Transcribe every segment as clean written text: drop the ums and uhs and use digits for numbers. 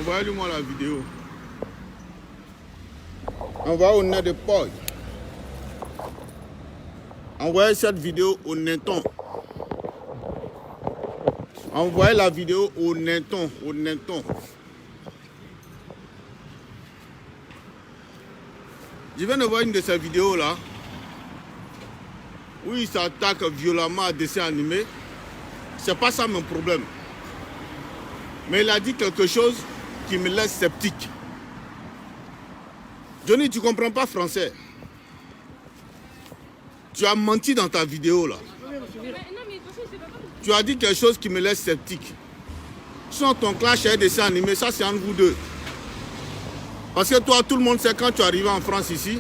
Envoyez-moi la vidéo. Envoyez au nez de Paul. Envoyez cette vidéo au Neton. Envoyez la vidéo au Neton. Au Neton. Je viens de voir une de ces vidéos là. Où il s'attaque violemment à dessin animé. C'est pas ça mon problème. Mais il a dit quelque chose qui me laisse sceptique. Johnny, tu comprends pas français. Tu as menti dans ta vidéo là. Tu as dit quelque chose qui me laisse sceptique. Sans ton clash et dessin animé, ça c'est entre vous deux. Parce que toi, tout le monde sait quand tu es arrivé en France ici,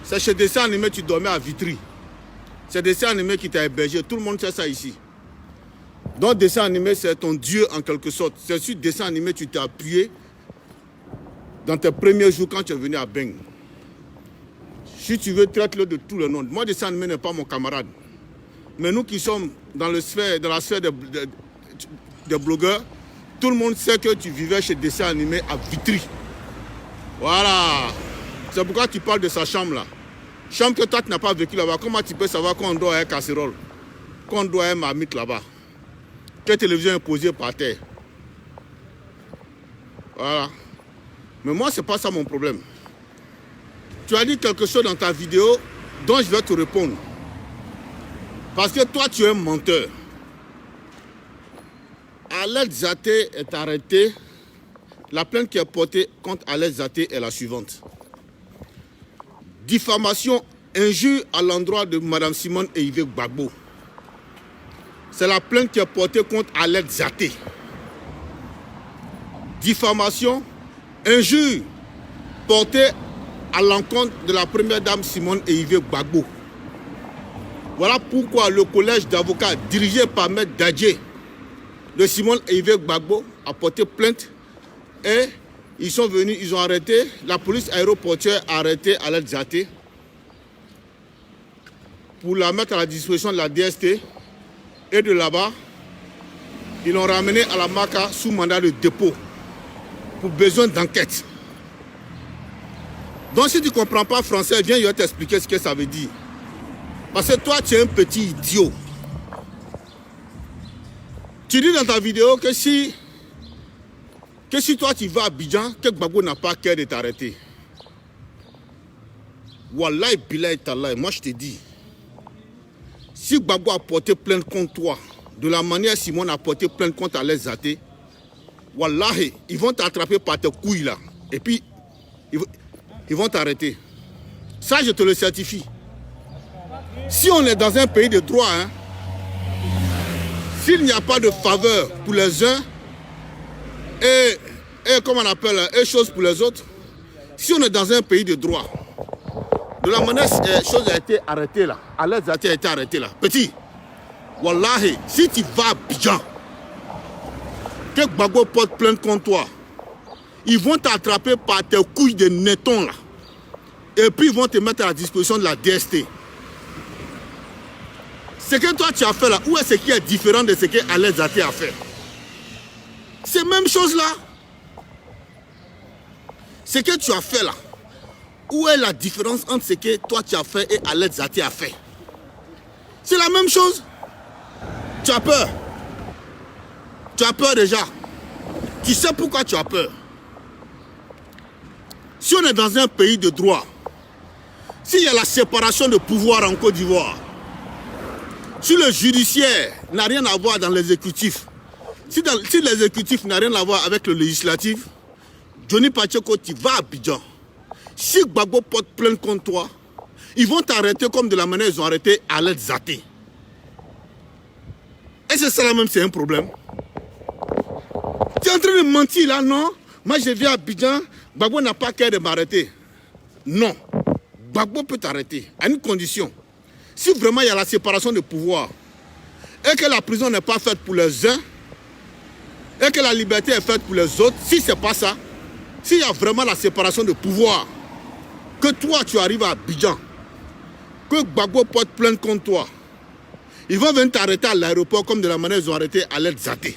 c'est chez dessin animé tu dormais à Vitry. C'est dessin animé qui t'a hébergé. Tout le monde sait ça ici. Donc dessin animé c'est ton Dieu en quelque sorte. C'est sur dessin animé tu t'es appuyé dans tes premiers jours quand tu es venu à Beng. Si tu veux, traite-le de tout le nom. Moi, dessin animé n'est pas mon camarade. Mais nous qui sommes dans la sphère des blogueurs, tout le monde sait que tu vivais chez dessin animé à Vitry. Voilà. C'est pourquoi tu parles de sa chambre là. Chambre que toi tu n'as pas vécu là-bas. Comment tu peux savoir qu'on doit un casserole, qu'on doit un marmite là-bas? Quelle télévision est posée par terre? Voilà. Mais moi, c'est pas ça mon problème. Tu as dit quelque chose dans ta vidéo dont je vais te répondre. Parce que toi, tu es un menteur. Aled Zaté est arrêté. La plainte qui est portée contre Aled Zaté est la suivante. Diffamation, injure à l'endroit de Mme Simone et Yves Gbagbo. C'est la plainte qui est portée contre Aled Zaté. Diffamation, injure portée à l'encontre de la première dame Simone et Yves Gbagbo. Voilà pourquoi le collège d'avocats dirigé par Maître Dadje de Simone et Yves Gbagbo a porté plainte et ils sont venus, ils ont arrêté, la police aéroportuaire a arrêté Aled Zaté pour la mettre à la disposition de la DST et de là-bas, ils l'ont ramené à la MACA sous mandat de dépôt pour besoin d'enquête. Donc si tu ne comprends pas français, viens, je vais t'expliquer ce que ça veut dire. Parce que toi, tu es un petit idiot. Tu dis dans ta vidéo que si toi tu vas à Abidjan, que Gbagbo n'a pas cœur de t'arrêter. Wallahi billahi tallahi, moi je te dis, si Gbagbo a porté plainte contre toi, de la manière Simone a porté plainte contre Aled Zaté, wallahi, ils vont t'attraper par tes couilles là. Et puis, ils vont t'arrêter. Ça, je te le certifie. Si on est dans un pays de droit, hein, s'il n'y a pas de faveur pour les uns et comment on appelle, et chose pour les autres, si on est dans un pays de droit, de la manière chose a été arrêtée là, Aled Zaté a été arrêté là. Petit, wallahi, si tu vas à Abidjan, que Gbagbo porte plainte contre toi, ils vont t'attraper par tes couilles de Neton là. Et puis ils vont te mettre à la disposition de la DST. Ce que toi tu as fait là, où est-ce qui est différent de ce que Aled Zaté a fait? C'est la même chose là. Ce que tu as fait là, où est la différence entre ce que toi tu as fait et Aled Zaté a fait? C'est la même chose. Tu as peur. Tu as peur déjà. Tu sais pourquoi tu as peur. Si on est dans un pays de droit, s'il y a la séparation de pouvoir en Côte d'Ivoire, si le judiciaire n'a rien à voir dans l'exécutif, si l'exécutif n'a rien à voir avec le législatif, Johnny Pacheco, tu vas à Abidjan. Si Gbagbo porte plainte contre toi, ils vont t'arrêter comme de la manière ils ont arrêté Aled Zaté. Est-ce que c'est la même, c'est un problème? Tu es en train de mentir là, non? Moi je viens à Abidjan, Gbagbo n'a pas qu'à de m'arrêter. Non. Gbagbo peut t'arrêter à une condition. Si vraiment il y a la séparation de pouvoir et que la prison n'est pas faite pour les uns et que la liberté est faite pour les autres, si ce n'est pas ça, s'il y a vraiment la séparation de pouvoir, que toi tu arrives à Abidjan, que Gbagbo porte plainte contre toi, ils vont venir t'arrêter à l'aéroport comme de la manière ils ont arrêté Aled Zaté.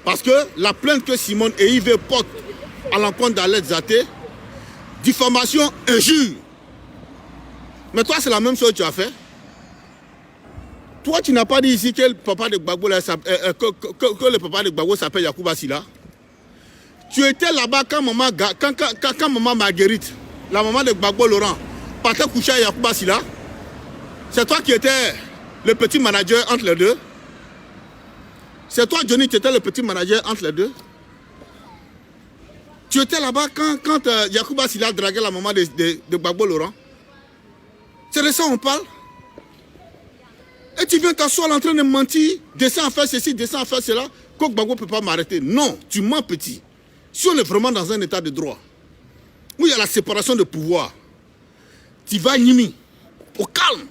Parce que la plainte que Simone et Yves portent à l'encontre d'Alet Zaté, diffamation, injure. Mais toi, c'est la même chose que tu as fait. Toi, tu n'as pas dit ici que le papa de Gbagbo s'appelle Yacouba Silla. Tu étais là-bas quand maman Marguerite, la maman de Gbagbo Laurent, partait coucher à Yacouba Silla. C'est toi qui étais le petit manager entre les deux. C'est toi, Johnny, qui étais le petit manager entre les deux. Tu étais là-bas quand Yacouba Silla draguait la maman de Gbagbo Laurent. C'est de ça qu'on parle. Et tu viens t'asseoir en train de mentir, descends à faire ceci, descends à faire cela, que Gbagbo ne peut pas m'arrêter. Non, tu mens petit. Si on est vraiment dans un état de droit, où il y a la séparation de pouvoir, tu vas Nimi, au calme.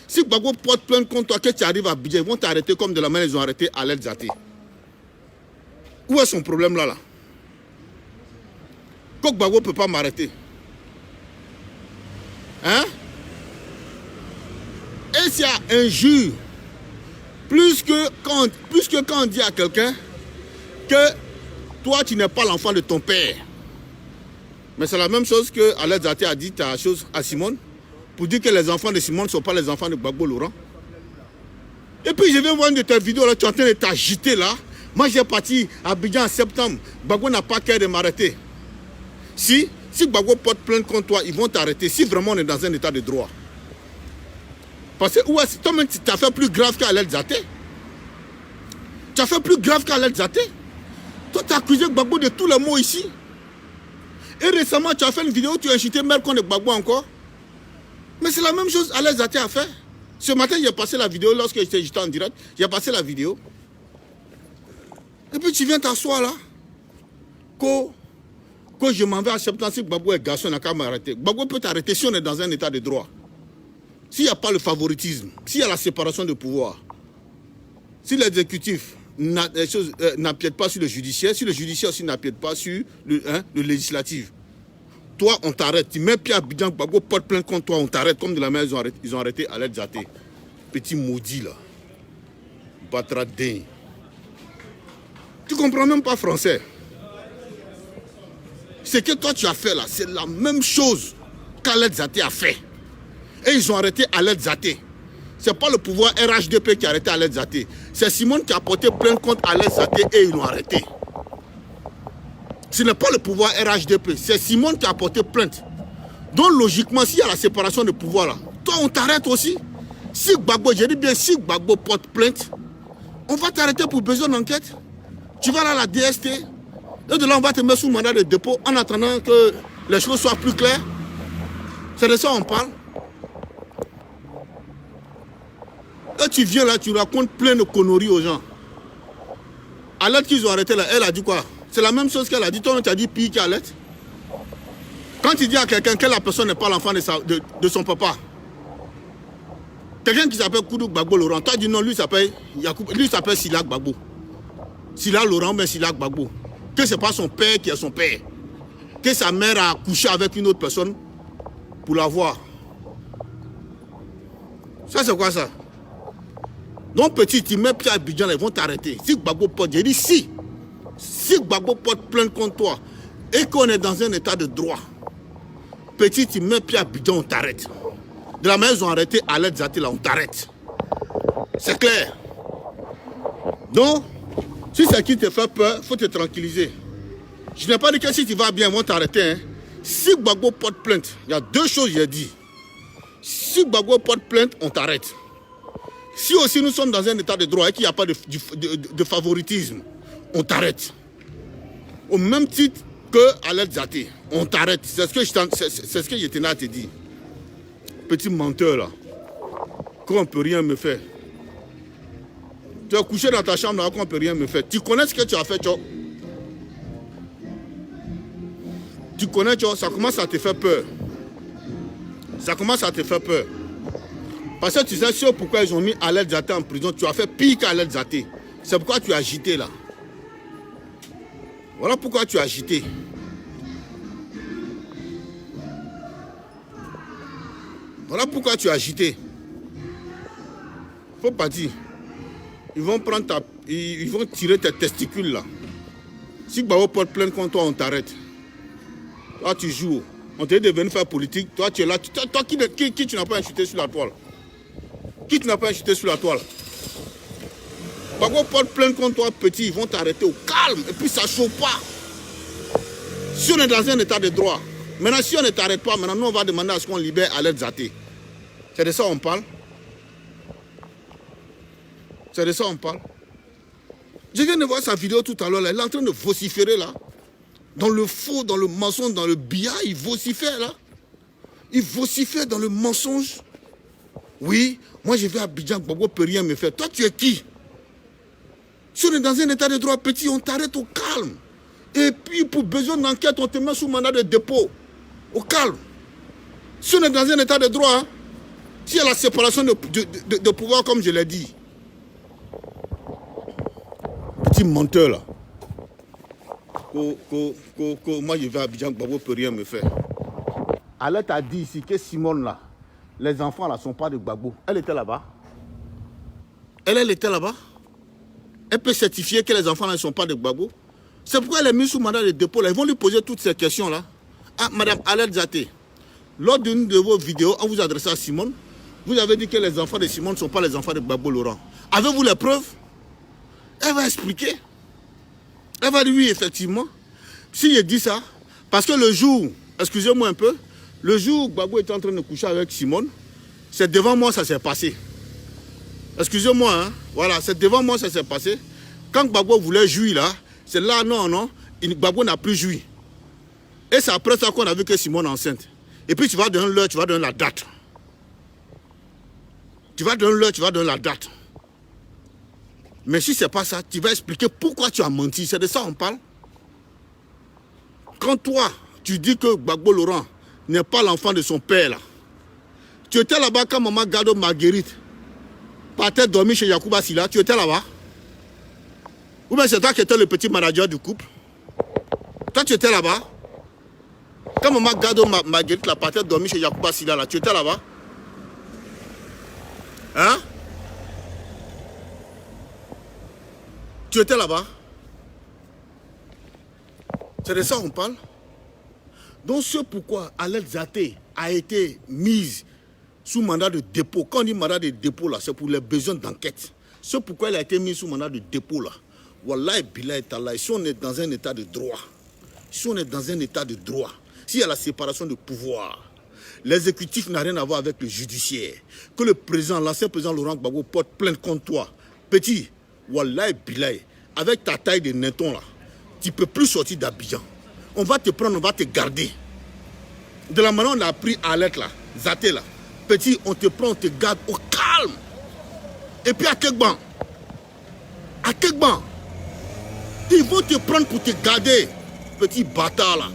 Si Gbagbo porte plainte contre toi, que tu arrives à Abidjan, ils vont t'arrêter comme de la main, ils ont arrêté Alet Zaté. Où est son problème là? Que Gbagbo ne peut pas m'arrêter. Hein? Et s'il y a injure, plus que quand on dit à quelqu'un que toi tu n'es pas l'enfant de ton père. Mais c'est la même chose que Alet Zaté a dit à Simone, pour dire que les enfants de Simone ne sont pas les enfants de Gbagbo Laurent. Et puis je viens voir une de tes vidéos, là, tu es en train de t'agiter là. Moi j'ai parti à Abidjan en septembre, Gbagbo n'a pas qu'à de m'arrêter. Si Gbagbo porte plainte contre toi, ils vont t'arrêter, si vraiment on est dans un état de droit. Parce que toi-même, tu as fait plus grave qu'Alet Zaté. Tu as fait plus grave qu'Alet Zaté. Toi, tu as accusé Gbagbo de tous les mots ici. Et récemment, tu as fait une vidéo où tu as insulté Mercon de Gbagbo encore. Mais c'est la même chose qu'Alet Zaté a fait. Ce matin, j'ai passé la vidéo lorsque j'étais en direct. J'ai passé la vidéo. Et puis tu viens t'asseoir là. Que je m'en vais à septembre, si Gbagbo est garçon, il n'a qu'à m'arrêter. Gbagbo peut t'arrêter si on est dans un état de droit. S'il n'y a pas le favoritisme, s'il y a la séparation de pouvoir, si l'exécutif n'empiète pas sur le judiciaire, si le judiciaire aussi n'empiète pas sur le législatif, toi, on t'arrête. Tu mets pied à Abidjan, Gbagbo porte plainte contre toi, on t'arrête. Comme de la main, ils ont arrêté Alet Zaté. Petit maudit là. Batradin. Tu comprends même pas français. Ce que toi tu as fait là, c'est la même chose qu'Alet Zaté a fait. Et ils ont arrêté Alet Zaté. Ce n'est pas le pouvoir RHDP qui a arrêté Alet Zaté. C'est Simone qui a porté plainte contre Alet Zaté et ils l'ont arrêté. Ce n'est pas le pouvoir RHDP, c'est Simone qui a porté plainte. Donc logiquement, s'il y a la séparation de pouvoir là, toi on t'arrête aussi. Si Gbagbo, je dis bien, si Gbagbo porte plainte, on va t'arrêter pour besoin d'enquête. Tu vas là à la DST, et de là on va te mettre sous mandat de dépôt en attendant que les choses soient plus claires. C'est de ça qu'on parle. Et tu viens là, tu racontes plein de conneries aux gens. À l'aide qu'ils ont arrêté là, elle a dit quoi? C'est la même chose qu'elle a dit. Toi, tu as dit pire qu'à l'aide. Quand tu dis à quelqu'un que la personne n'est pas l'enfant de son papa, quelqu'un qui s'appelle Koudou Gbagbo Laurent, toi dis non, lui s'appelle Silla Gbagbo. Silla Laurent, mais Silla Gbagbo. Que ce n'est pas son père qui est son père. Que sa mère a couché avec une autre personne pour la voir. Ça, c'est quoi ça? Donc petit, tu mets pied à Abidjan, ils vont t'arrêter. Si Gbagbo porte, j'ai dit si Gbagbo porte plainte contre toi et qu'on est dans un état de droit, petit, tu mets pied à Abidjan, on t'arrête. De la manière ils ont arrêté Alet Zaté là, on t'arrête. C'est clair. Donc, si c'est qui te fait peur, il faut te tranquilliser. Je n'ai pas dit que si tu vas bien, ils vont t'arrêter. Hein. Si Gbagbo porte plainte, il y a deux choses que j'ai dit. Si Gbagbo porte plainte, on t'arrête. Si aussi nous sommes dans un état de droit et qu'il n'y a pas de favoritisme, on t'arrête. Au même titre que Alet Zaté, on t'arrête. C'est ce que je tenais à te dire. Petit menteur là, qu'on ne peut rien me faire. Tu es couché dans ta chambre là, qu'on ne peut rien me faire. Tu connais ce que tu as fait, Tcho? Tu connais, Tcho, ça commence à te faire peur. Ça commence à te faire peur. Parce que tu sais sûr pourquoi ils ont mis Alet Zaté en prison. Tu as fait pire qu'Alet Zaté. C'est pourquoi tu as agité là. Voilà pourquoi tu as agité. Voilà pourquoi tu as agité. Faut pas dire. Ils vont prendre ils vont tirer tes testicules là. Si Gbagbo porte plainte contre toi, on t'arrête. Toi, tu joues. On te dit de venir faire politique. Toi, tu es là. Toi, qui tu n'as pas insulté sur la toile? Qui tu n'as pas insulté sur la toile? Gbagbo porte plainte contre toi, petit. Ils vont t'arrêter au calme. Et puis, ça ne chauffe pas. Si on est dans un état de droit, maintenant, si on ne t'arrête pas, maintenant, nous, on va demander à ce qu'on libère Aled Zaté. C'est de ça qu'on parle? C'est de ça qu'on parle? Je viens de voir sa vidéo tout à l'heure, elle est en train de vociférer là. Dans le faux, dans le mensonge, dans le billard, il vocifère là. Il vocifère dans le mensonge. Oui, moi je vais à Abidjan, Gbagbo ne peut rien me faire. Toi tu es qui? Si on est dans un état de droit petit, on t'arrête au calme. Et puis pour besoin d'enquête, on te met sous mandat de dépôt. Au calme. Si on est dans un état de droit, hein, s'il y a la séparation de pouvoir comme je l'ai dit. Petit menteur là. Moi je vais à Abidjan, Gbagbo ne peut rien me faire. Aled a dit ici que Simone là, les enfants là ne sont pas de Gbagbo. Elle était là-bas. Elle était là-bas. Elle peut certifier que les enfants là ne sont pas de Gbagbo. C'est pourquoi elle est mise sous mandat de dépôt là. Ils vont lui poser toutes ces questions là. Ah, Madame Aled Zaté, lors d'une de vos vidéos, on vous adressait à Simone, vous avez dit que les enfants de Simone ne sont pas les enfants de Gbagbo Laurent. Avez-vous les preuves? Elle va expliquer. Elle va dire oui, effectivement. Si je dis ça, parce que le jour, excusez-moi un peu, le jour où Gbagbo était en train de coucher avec Simone, c'est devant moi ça s'est passé. Excusez-moi, hein, voilà, c'est devant moi ça s'est passé. Quand Gbagbo voulait jouir là, c'est là, non, Gbagbo n'a plus joui. Et c'est après ça qu'on a vu que Simone est enceinte. Et puis tu vas donner l'heure, tu vas donner la date. Tu vas donner l'heure, tu vas donner la date. Mais si ce n'est pas ça, tu vas expliquer pourquoi tu as menti. C'est de ça qu'on parle. Quand toi, tu dis que Gbagbo Laurent n'est pas l'enfant de son père, là. Tu étais là-bas quand maman Gado Marguerite partait dormir chez Yacouba Silla. Tu étais là-bas. Ou bien c'est toi qui étais le petit manager du couple. Toi, tu étais là-bas. Quand maman Gado Marguerite partait dormir chez Yacouba Silla, là, tu étais là-bas. Hein? Tu étais là-bas. C'est de ça qu'on parle. Donc c'est pourquoi Aled Zaté a été mise sous mandat de dépôt. Quand on dit mandat de dépôt là, c'est pour les besoins d'enquête. C'est pourquoi elle a été mise sous mandat de dépôt là. Wallahi billahi ta'ala, si on est dans un état de droit, si on est dans un état de droit, s'il y a la séparation de pouvoir, l'exécutif n'a rien à voir avec le judiciaire, que le président, l'ancien président Laurent Gbagbo porte plainte contre toi, petit, wallahi billahi, avec ta taille de neton là, tu ne peux plus sortir d'Abidjan. On va te prendre, on va te garder. De la manière on a pris Aled là, Zaté là, petit, on te prend, on te garde au calme. Et puis à quel banc? À quel banc? Ils vont te prendre pour te garder, petit bâtard là.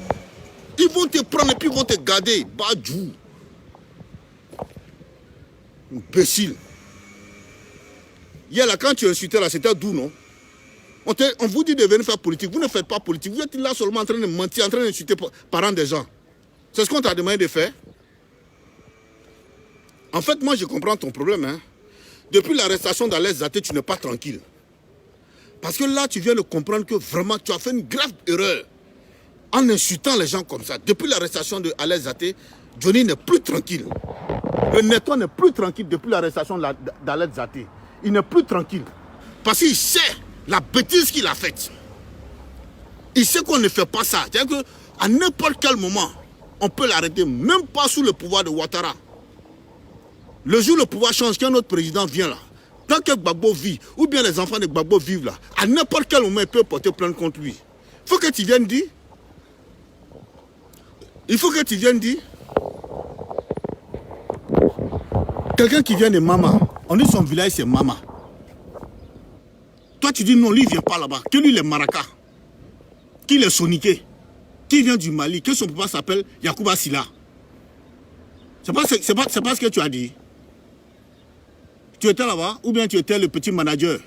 Ils vont te prendre et puis ils vont te garder, badjou. Imbécile. Hier là, quand tu insultais là, c'était d'où, non? On vous dit de venir faire politique. Vous ne faites pas politique. Vous êtes là seulement en train de mentir, en train d'insulter les parents des gens. C'est ce qu'on t'a demandé de faire. En fait, moi, je comprends ton problème. Hein. Depuis l'arrestation d'Aled Zaté, tu n'es pas tranquille. Parce que là, tu viens de comprendre que vraiment, tu as fait une grave erreur en insultant les gens comme ça. Depuis l'arrestation d'Aled Zaté, Johnny n'est plus tranquille. Le nettoie n'est plus tranquille depuis l'arrestation d'Aled Zaté. Il n'est plus tranquille. Parce qu'il sait la bêtise qu'il a faite. Il sait qu'on ne fait pas ça. C'est-à-dire qu'à n'importe quel moment, on peut l'arrêter, même pas sous le pouvoir de Ouattara. Le jour où le pouvoir change, qu'un autre président vient là, tant que Gbagbo vit, ou bien les enfants de Gbagbo vivent là, à n'importe quel moment, il peut porter plainte contre lui. Il faut que tu viennes dire. Il faut que tu viennes dire. Quelqu'un qui vient de Mama, on dit son village c'est Mama. Toi tu dis non, lui il ne vient pas là-bas. Que lui il est Maraka. Qu'il est Soniké. Qui vient du Mali. Que son papa s'appelle Yacouba Silla. C'est pas ce que tu as dit. Tu étais là-bas, ou bien tu étais le petit manager.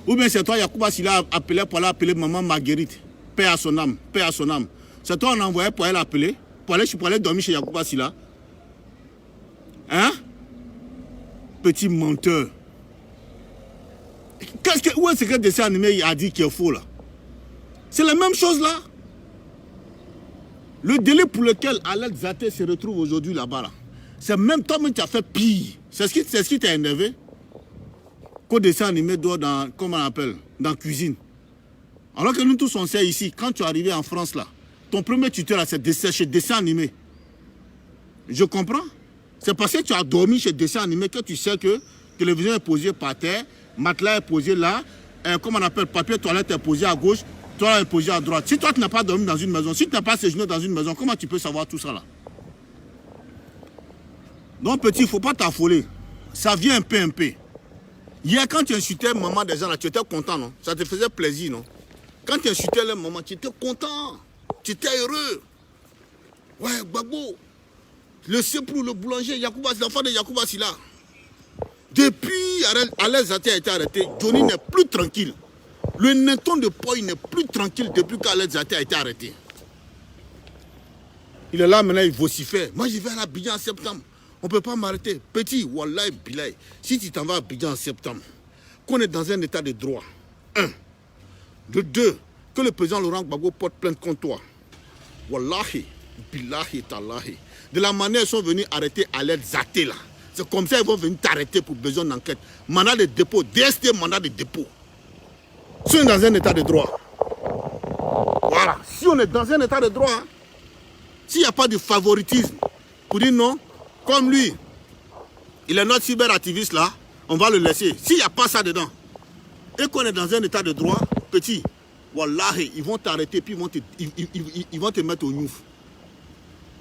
Ou bien c'est toi Yacouba Silla appelé pour aller appeler maman Marguerite. Paix à son âme, paix à son âme. C'est toi on envoyé pour aller l'appeler, pour aller dormir chez Yacouba Silla. Hein? Petit menteur. Où est-ce que le dessin animé a dit qu'il est faux là? C'est la même chose là. Le délai pour lequel Aled Zaté se retrouve aujourd'hui là-bas, là, c'est même toi-même qui as fait pire. C'est ce qui t'a énervé. Qu'au dessin animé doit dans, comment on appelle, dans la cuisine. Alors que nous tous on sait ici, quand tu es arrivé en France là, ton premier tuteur là, c'est chez dessin animé. Je comprends. C'est parce que tu as dormi chez dessin animé que tu sais que la télévision est posée par terre, matelas est posé là, comment on appelle, papier toilette est posé à gauche, toilette est posé à droite. Si toi tu n'as pas dormi dans une maison, si tu n'as pas séjourné dans une maison, comment tu peux savoir tout ça là? Donc petit, il ne faut pas t'affoler. Ça vient un peu. Hier, quand tu insultais maman des gens là, tu étais content, non? Ça te faisait plaisir, non? Quand tu insultais leur maman, tu étais content. Tu étais heureux. Ouais, Gbagbo. Le Seprou, le boulanger, Yacouba, l'enfant de Yacouba Silla. Depuis Aled Zaté a été arrêté, Johnny n'est plus tranquille. Le Neton de Poy n'est plus tranquille depuis qu'Aled Zaté a été arrêté. Il est là maintenant, il vocifère. Moi, je vais à Abidjan en septembre. On ne peut pas m'arrêter. Petit, Wallahi Bilay, si tu t'en vas à Abidjan en septembre, qu'on est dans un état de droit. 1. De 2, que le président Laurent Gbagbo porte plainte contre toi. Wallahi, Billahi, Tallahi. De la manière ils sont venus arrêter Aled Zaté là. C'est comme ça qu'ils vont venir t'arrêter pour besoin d'enquête. Mandat de dépôt, DST, mandat de dépôt. Si on est dans un état de droit. Voilà. Si on est dans un état de droit, hein, s'il n'y a pas de favoritisme, pour dire non, comme lui, il est notre cyberactiviste là, on va le laisser. S'il n'y a pas ça dedans, et qu'on est dans un état de droit, petit, wallahi, ils vont t'arrêter puis ils vont te mettre au nouf.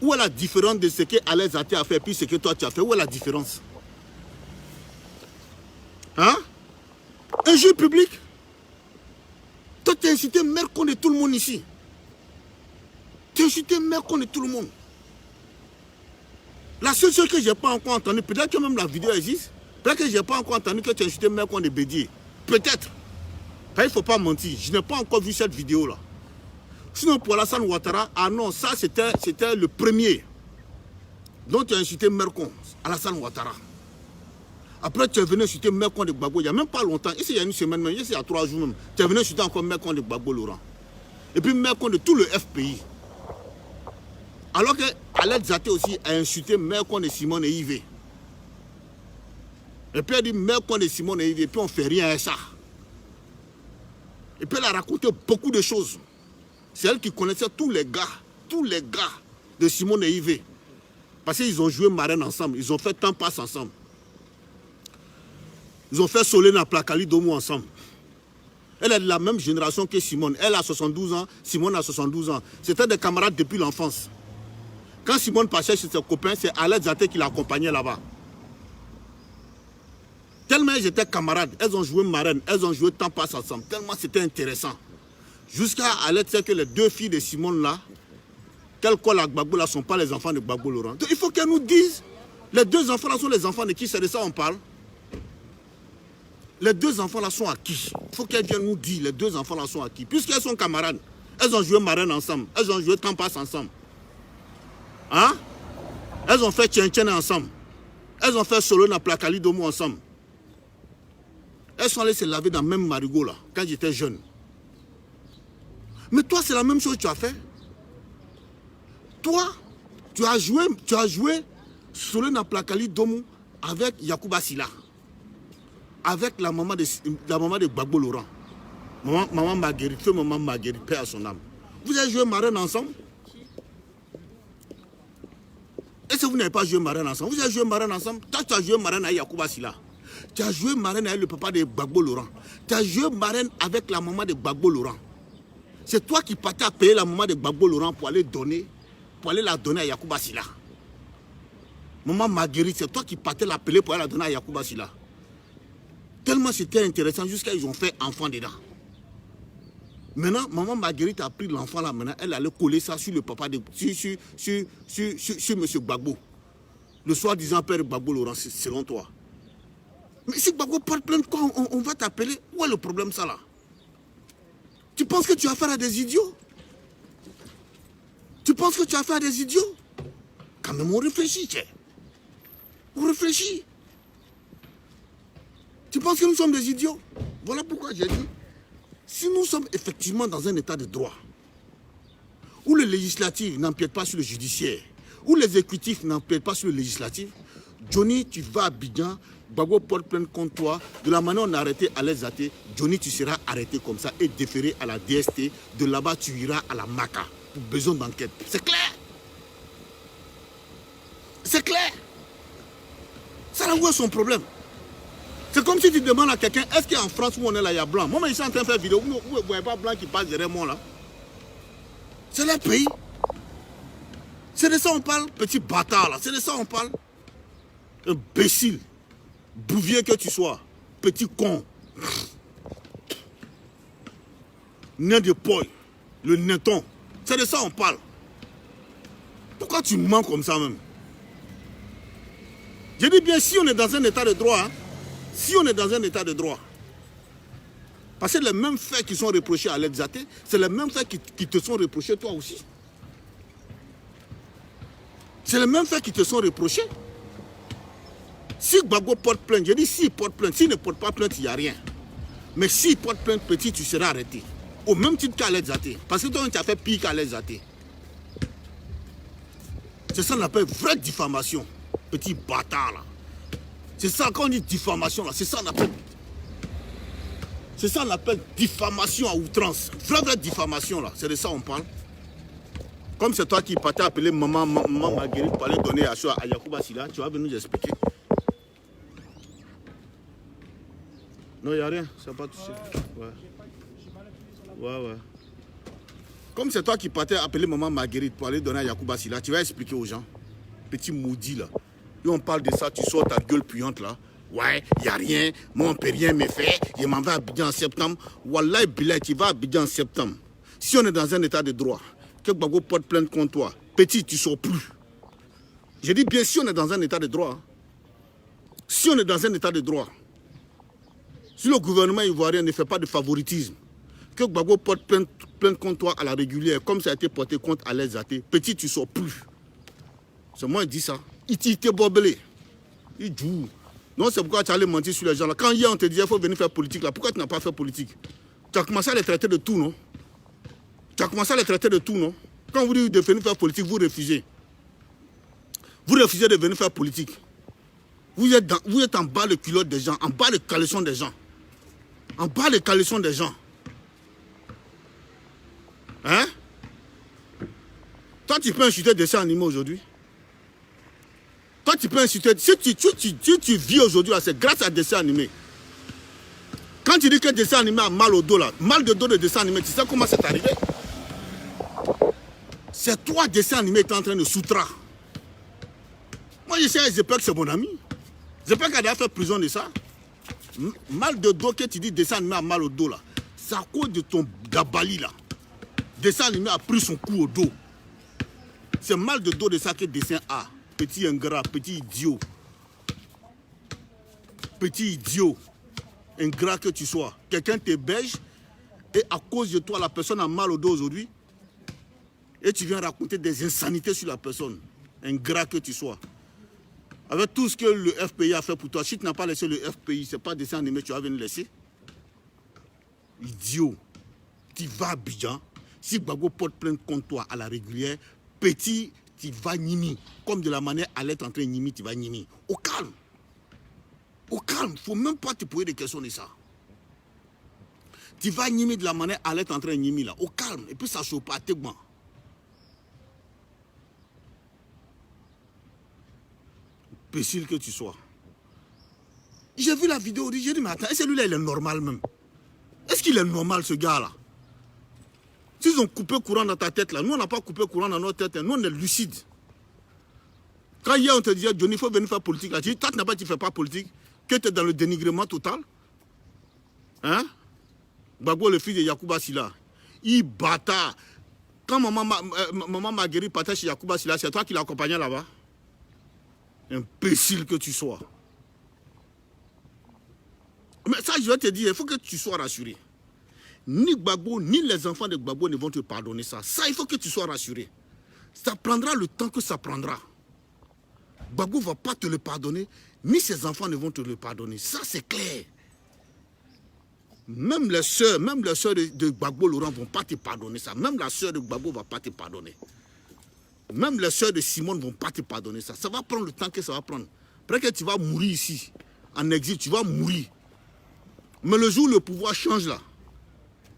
Où est la différence de ce que Aled Zaté a fait puis ce que toi tu as fait? Où est la différence? Hein? Un jeu public? Toi tu as incité Mercon de tout le monde ici. Tu as incité Mercon de tout le monde. La seule chose que je n'ai pas encore entendu, peut-être que même la vidéo existe, peut-être que je n'ai pas encore entendu que tu as incité Mercon de Bédier. Peut-être. Il ne faut pas mentir. Je n'ai pas encore vu cette vidéo-là. Sinon, pour Alassane Ouattara, ah non, ça c'était le premier. Donc tu as incité Mercon, Alassane Ouattara. Après, tu es venu inciter Mercon de Gbagbo, il n'y a même pas longtemps. Ici, il y a une semaine même, ici, il y a 3 jours même. Tu es venu inciter encore Mercon de Gbagbo Laurent. Et puis Mercon de tout le FPI. Alors que Aled Zaté aussi a insulté Mercon de Simone et Yves. Et puis elle dit Mercon de Simone et Yves, et puis on ne fait rien à ça. Et puis elle a raconté beaucoup de choses. C'est elle qui connaissait tous les gars de Simone et Yves. Parce qu'ils ont joué marraine ensemble, ils ont fait temps passe ensemble. Ils ont fait Solena Plakali Domo ensemble. Elle est de la même génération que Simone. Elle a 72 ans, Simone a 72 ans. C'était des camarades depuis l'enfance. Quand Simone passait chez ses copains, c'est Aled Zaté qui l'accompagnait là-bas. Tellement elles étaient camarades, elles ont joué marraine, elles ont joué temps passe ensemble. Tellement c'était intéressant. Jusqu'à Aled Zaté que les 2 filles de Simone là, qu'elles collent à Gbagbo là, ne sont pas les enfants de Gbagbo Laurent. Donc il faut qu'elles nous disent, les 2 enfants là sont les enfants de qui? C'est de ça on parle. Les 2 enfants là sont à qui? Il faut qu'elles viennent nous dire, les 2 enfants là sont à qui? Puisqu'elles sont camarades, elles ont joué marraine ensemble, elles ont joué temps passe ensemble. Hein? Elles ont fait Tchen ensemble. Elles ont fait Solo na Plakali Domo ensemble. Elles sont allées se laver dans le même marigot là, quand j'étais jeune. Mais toi, c'est la même chose que tu as fait. Toi, tu as joué Solo na Plakali Domo avec Yacouba Silla. Avec la maman de Gbagbo Laurent. Maman Marguerite, maman Marguerite, paix à son âme. Vous avez joué marraine ensemble? Est-ce que vous n'avez pas joué marraine ensemble? Vous avez joué marraine ensemble? Toi, tu as joué marraine avec Yacouba Silla. Tu as joué marraine avec le papa de Gbagbo Laurent. Tu as joué marraine avec la maman de Gbagbo Laurent. C'est toi qui partais à payer la maman de Gbagbo Laurent pour aller la donner à Yacouba Silla. Maman Marguerite, c'est toi qui partais l'appeler pour aller la donner à Yacouba Silla. Tellement c'était intéressant jusqu'à ils ont fait enfant dedans. Maintenant, maman Marguerite a pris l'enfant là, maintenant, elle allait coller ça sur le papa de sur M. Gbagbo. Le soi-disant père Gbagbo Laurent, selon toi. Mais si Gbagbo porte plainte, on va t'appeler. Où est le problème ça là? Tu penses que tu as affaire à des idiots? Tu penses que tu as affaire à des idiots? Quand même, on réfléchit, tiens. On réfléchit. Tu penses que nous sommes des idiots? Voilà pourquoi j'ai dit, si nous sommes effectivement dans un état de droit, où le législatif n'empiète pas sur le judiciaire, où l'exécutif n'empiète pas sur le législatif, Johnny, tu vas à Abidjan, Gbagbo porte plainte contre toi, de la manière dont on a arrêté Alex Zaté, Johnny, tu seras arrêté comme ça et déféré à la DST, de là-bas tu iras à la MACA, pour besoin d'enquête. C'est clair? C'est clair? Ça renvoie son problème. C'est comme si tu demandes à quelqu'un, est-ce qu'en France où on est là, il y a blanc? Moi, je suis en train de faire une vidéo, vous ne voyez pas blanc qui passe derrière moi là? C'est leur pays. C'est de ça on parle, petit bâtard là, c'est de ça on parle. Imbécile, bouvier que tu sois, petit con. Nain de poil, le neton, c'est de ça on parle. Pourquoi tu mens comme ça même? Je dis bien, si on est dans un état de droit, hein, si on est dans un état de droit, parce que les mêmes faits qui sont reprochés à Alex Zaté, c'est les mêmes faits qui te sont reprochés toi aussi. C'est les mêmes faits qui te sont reprochés. Si Gbagbo porte plainte, je dis s'il porte plainte, s'il ne porte pas plainte, il n'y a rien. Mais s'il porte plainte, petit, tu seras arrêté. Au même titre qu'Alex Zaté. Parce que toi, tu as fait pire qu'Alex Zaté. C'est ça qu'on appelle vraie diffamation. Petit bâtard là. C'est ça, quand on dit diffamation là, c'est ça qu'on appelle. C'est ça qu'on appelle diffamation à outrance. Vraie diffamation là, c'est de ça qu'on parle. Comme c'est toi qui partais appeler maman Marguerite pour aller donner à Yacouba Silla, tu vas venir nous expliquer. Non, il n'y a rien, ça n'a pas touché. Ouais. Comme c'est toi qui partais appeler maman Marguerite pour aller donner à Yacouba Silla, tu vas expliquer aux gens. Petit maudit là. Et on parle de ça, tu sors ta gueule puante là. Ouais, il n'y a rien, moi on ne peut rien me faire, je m'en vais à Abidjan en septembre. Wallah Bilal, tu vas à Abidjan en septembre. Si on est dans un état de droit, que Gbagbo porte plainte contre toi, petit, tu ne sors plus. Je dis bien si on est dans un état de droit. Hein. Si on est dans un état de droit, si le gouvernement ivoirien ne fait pas de favoritisme, que Gbagbo porte plainte contre toi à la régulière, comme ça a été porté contre Alex Zaté, petit, tu ne sors plus. C'est moi qui dis ça. Il t'est bobelé. Il joue. Non, c'est pourquoi tu allais mentir sur les gens là. Quand hier on te disait qu'il faut venir faire politique là, pourquoi tu n'as pas fait politique? Tu as commencé à les traiter de tout, non? Tu as commencé à les traiter de tout, non? Quand vous dites de venir faire politique, vous refusez. Vous refusez de venir faire politique. Vous êtes en bas de culotte des gens, en bas de caleçon des gens. En bas de caleçon des gens. Hein? Toi, tu peux insulter des dessins animés aujourd'hui? Toi, tu peux insulter. Si tu vis aujourd'hui, c'est grâce à des dessins animés. Quand tu dis que dessin animé a mal au dos, là, mal de dos de dessin animé, tu sais comment c'est arrivé? C'est toi, dessin animé, qui est en train de soutra. Moi, je sais, Zepek, c'est mon ami. Zepek a déjà fait prison de ça. Mal de dos que tu dis dessin animé a mal au dos, là. C'est à cause de ton gabali, là. Dessin animé a pris son coup au dos. C'est mal de dos de ça que dessin a. Petit ingrat, petit idiot. Petit idiot. Ingrat que tu sois. Quelqu'un t'héberge et à cause de toi, la personne a mal au dos aujourd'hui. Et tu viens raconter des insanités sur la personne. Ingrat que tu sois. Avec tout ce que le FPI a fait pour toi, si tu n'as pas laissé le FPI, ce n'est pas dessin animé que tu vas venir laisser. Idiot. Tu vas à Abidjan. Si Gbagbo porte plainte contre toi à la régulière, petit, tu vas nimi. Comme de la manière à l'être en train de nimi, tu vas nimi. Au calme. Au calme. Il ne faut même pas te poser des questions de ça. Tu vas nimi de la manière à l'être en train de nimi là. Au calme. Et puis ça ne chauffe pas. T'es bon. Imbécile que tu sois. J'ai vu la vidéo, j'ai dit, mais attends, est-ce que lui-là, il est normal même? Est-ce qu'il est normal, ce gars-là? S'ils ont coupé courant dans ta tête, là, nous, on n'a pas coupé courant dans notre tête, nous, on est lucide. Quand hier, on te disait, Johnny, il faut venir faire politique, là, tu dis, toi, tu n'as pas, tu ne fais pas politique, que tu es dans le dénigrement total. Hein? Gbagbo, le fils de Yacouba Silla, il bâtard. Quand maman Marguerite partait chez Yacouba Silla, c'est toi qui l'accompagnais là-bas? Imbécile que tu sois. Mais ça, je vais te dire, il faut que tu sois rassuré. Ni Gbagbo, ni les enfants de Gbagbo ne vont te pardonner ça. Ça, il faut que tu sois rassuré. Ça prendra le temps que ça prendra. Gbagbo ne va pas te le pardonner, ni ses enfants ne vont te le pardonner. Ça, c'est clair. Même les sœurs de Gbagbo Laurent ne vont pas te pardonner ça. Même la sœur de Gbagbo ne va pas te pardonner. Même les sœurs de Simone ne vont pas te pardonner ça. Ça va prendre le temps que ça va prendre. Après que tu vas mourir ici, en exil, tu vas mourir. Mais le jour où le pouvoir change là,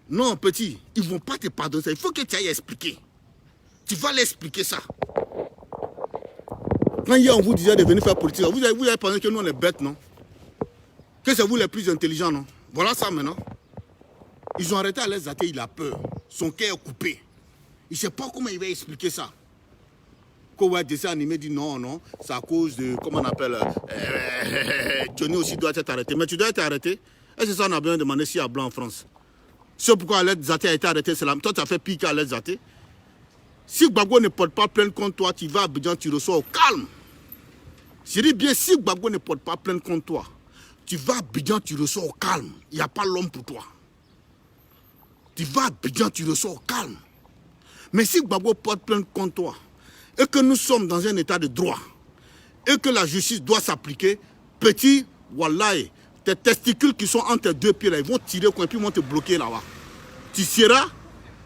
non petit, ils ne vont pas te pardonner ça. Il faut que tu ailles expliquer. Tu vas l'expliquer ça. Quand hier on vous disait de venir faire politique, vous avez pensé que nous on est bêtes, non? Que c'est vous les plus intelligents, non? Voilà ça maintenant. Ils ont arrêté à l'aise Zaté, il a peur. Son cœur est coupé. Il ne sait pas comment il va expliquer ça. Quand on dessin animé dit non, non, c'est à cause de, comment on appelle, Johnny aussi doit être arrêté. Mais tu dois être arrêté. Et c'est ça on a bien demandé s'il y a blanc en France. C'est pourquoi Aled Zaté a été arrêté, c'est là. Toi tu as fait piquer Aled Zaté. Si Gbagbo ne porte pas plainte contre toi, tu vas à Abidjan, tu reçois au calme. Je dis bien, si Gbagbo ne porte pas plainte contre toi, tu vas à Abidjan, tu reçois au calme. Il n'y a pas l'homme pour toi. Tu vas à Abidjan, tu reçois au calme. Mais si Gbagbo porte plainte contre toi, et que nous sommes dans un état de droit, et que la justice doit s'appliquer, petit, wallahi, tes testicules qui sont entre tes deux pieds, là, ils vont tirer au coin, puis ils vont te bloquer là-bas. Tu seras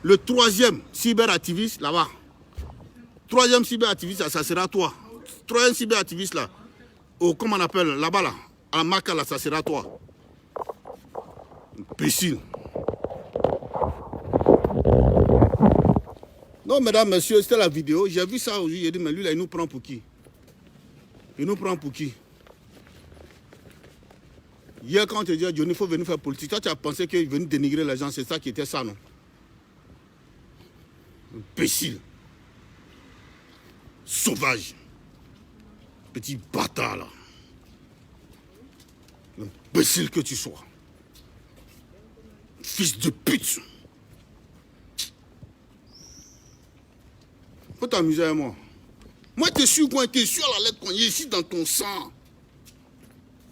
le troisième cyberactiviste là-bas. Troisième cyberactiviste, ça sera toi. Troisième cyberactiviste là, comment on appelle, là-bas là, à la marque là, ça sera toi. Imbécile. Non, mesdames, messieurs, c'était la vidéo. J'ai vu ça aujourd'hui, j'ai dit, mais lui là, il nous prend pour qui? Il nous prend pour qui? Hier, quand on te dit, Johnny, il faut venir faire politique, toi, tu as pensé qu'il venait dénigrer les gens, c'est ça qui était ça, non? Imbécile. Sauvage. Petit bâtard, là. Imbécile que tu sois. Fils de pute. Faut t'amuser avec moi. Moi, t'es sûr quoi? T'es sûr à la lettre quand il est ici dans ton sang.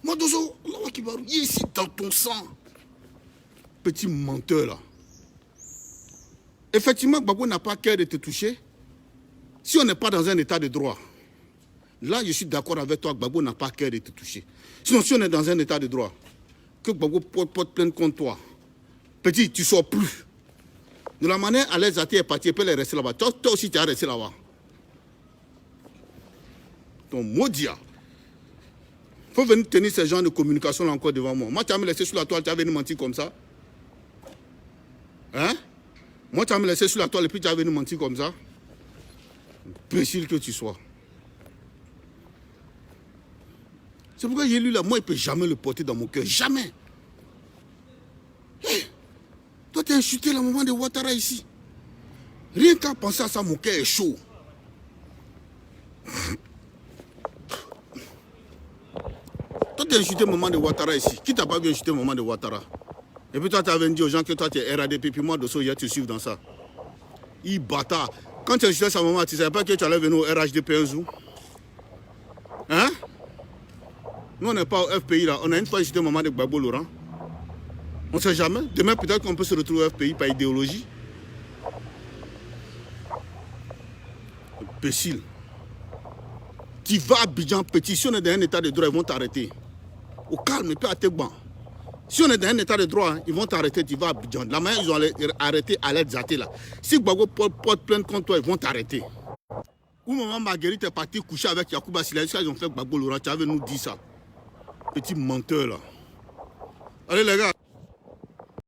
Moi, Dozo, il est ici dans ton sang. Petit menteur, là. Effectivement, Gbagbo n'a pas cœur de te toucher. Si on n'est pas dans un état de droit, là, je suis d'accord avec toi, Gbagbo n'a pas cœur de te toucher. Sinon, si on est dans un état de droit, que Gbagbo porte plainte contre toi, petit, tu ne sors plus. De la manière à l'aise Zaté est parti, elle peut les rester là-bas. Toi aussi, tu as resté là-bas. Ton maudit. Il faut venir tenir ce genre de communication là encore devant moi. Moi, tu as me laissé sur la toile, tu as venu mentir comme ça. Hein? Moi, tu as me laissé sur la toile et puis tu as venu mentir comme ça. Imbécile que tu sois. C'est pourquoi j'ai lu là, moi, il ne peut jamais le porter dans mon cœur. Jamais. Hey, toi, tu as insulté la maman de Ouattara ici. Rien qu'à penser à ça, mon cœur est chaud. Toi, tu as insulté maman de Ouattara ici. Qui t'a pas vu insulter maman de Ouattara? Et puis toi, tu avais dit aux gens que toi, tu es RADP, puis moi, Dosso, hier, tu suives dans ça. Il bâtard. Quand tu as insulté sa maman, tu ne savais pas que tu allais venir au RHDP un jour? Hein? Nous, on n'est pas au FPI là. On a une fois insulté maman de Gbagbo Laurent. On ne sait jamais. Demain, peut-être qu'on peut se retrouver au FPI par idéologie. Imbécile. Tu vas à Abidjan, petit. Si on est dans un état de droit, ils vont t'arrêter. Au calme, et puis à tes bancs. Si on est dans un état de droit, ils vont t'arrêter, tu vas à Abidjan. La manière ils ont arrêté Aled Zaté là. Si Gbagbo porte plainte contre toi, ils vont t'arrêter. Où maman Marguerite est partie coucher avec Yacouba Sila, ils ont fait Gbagbo Laurent, tu avais nous dit ça. Petit menteur là. Allez les gars.